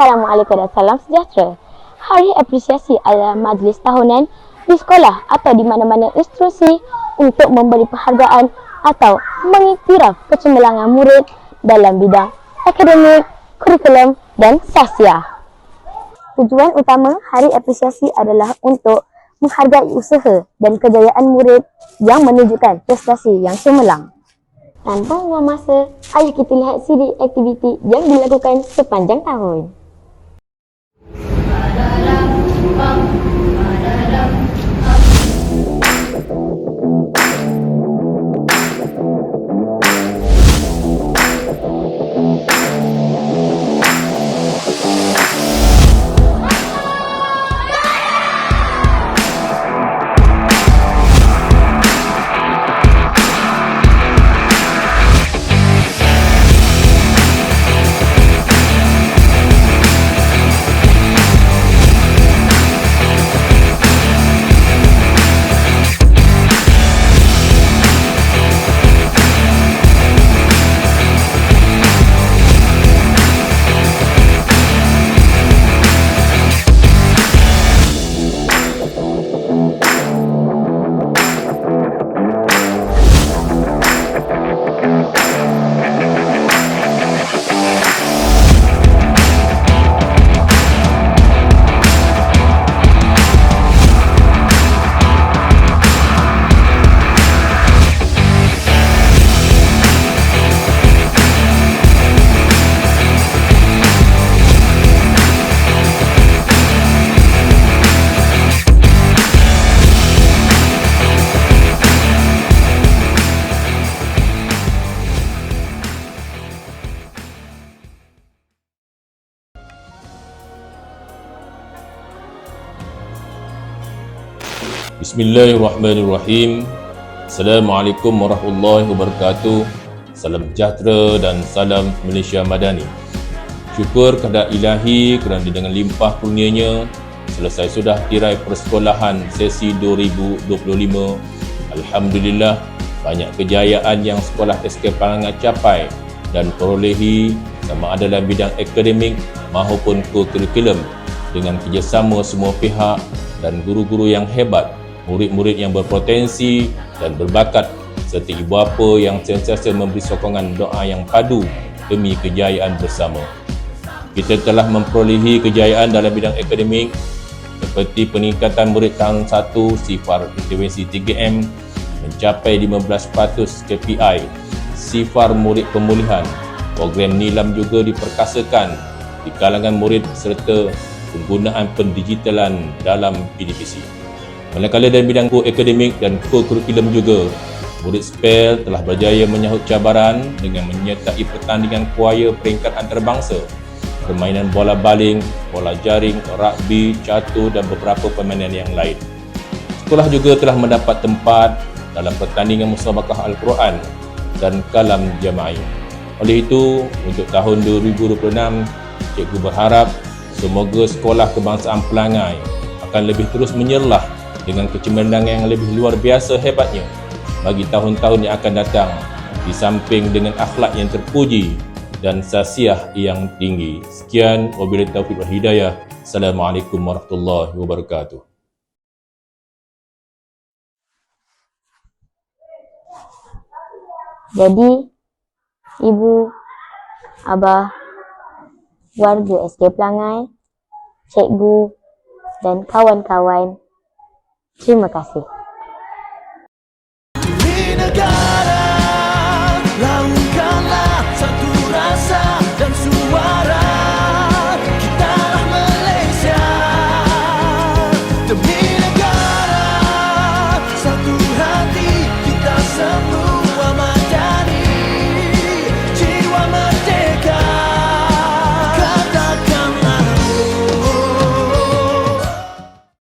Assalamualaikum dan salam sejahtera. Hari Apresiasi adalah majlis tahunan di sekolah atau di mana-mana institusi untuk memberi penghargaan atau mengiktiraf kecemerlangan murid dalam bidang akademik, kurikulum dan sosial. Tujuan utama Hari Apresiasi adalah untuk menghargai usaha dan kejayaan murid yang menunjukkan prestasi yang cemerlang. Tanpa membuang masa, ayo kita lihat siri aktiviti yang dilakukan sepanjang tahun. Bismillahirrahmanirrahim. Assalamualaikum warahmatullahi wabarakatuh. Salam sejahtera dan salam Malaysia Madani. Syukur kepada Ilahi kerana dengan limpah kurnianya selesai sudah tirai persekolahan sesi 2025. Alhamdulillah, banyak kejayaan yang sekolah SK Pelangai capai dan perolehi sama ada dalam bidang akademik maupun kurikulum dengan kerjasama semua pihak dan guru-guru yang hebat, murid-murid yang berpotensi dan berbakat serta ibu bapa yang sentiasa memberi sokongan doa yang padu demi kejayaan bersama. Kita telah memperolehi kejayaan dalam bidang akademik seperti peningkatan murid tahun 1 sifar intervensi 3M mencapai 15% KPI, sifar murid pemulihan, program nilam juga diperkasakan di kalangan murid serta penggunaan pendigitalan dalam PDPC. Manakala dalam bidang akademik dan kurikulum juga, murid SPEL telah berjaya menyahut cabaran dengan menyertai pertandingan kuaya peringkat antarabangsa, permainan bola baling, bola jaring, rugby, catur dan beberapa permainan yang lain. Sekolah juga telah mendapat tempat dalam pertandingan musabakah Al-Quran dan kalam jama'i. Oleh itu, untuk tahun 2026, cikgu berharap semoga Sekolah Kebangsaan Pelangai akan lebih terus menyerlah dengan kecemerlangan yang lebih luar biasa hebatnya bagi tahun-tahun yang akan datang, di samping dengan akhlak yang terpuji dan sasiah yang tinggi. Sekian, wabillahi taufiq wal hidayah. Assalamualaikum warahmatullahi wabarakatuh. Jadi, ibu, abah, warga SK Pelangai, cikgu dan kawan-kawan, terima kasih.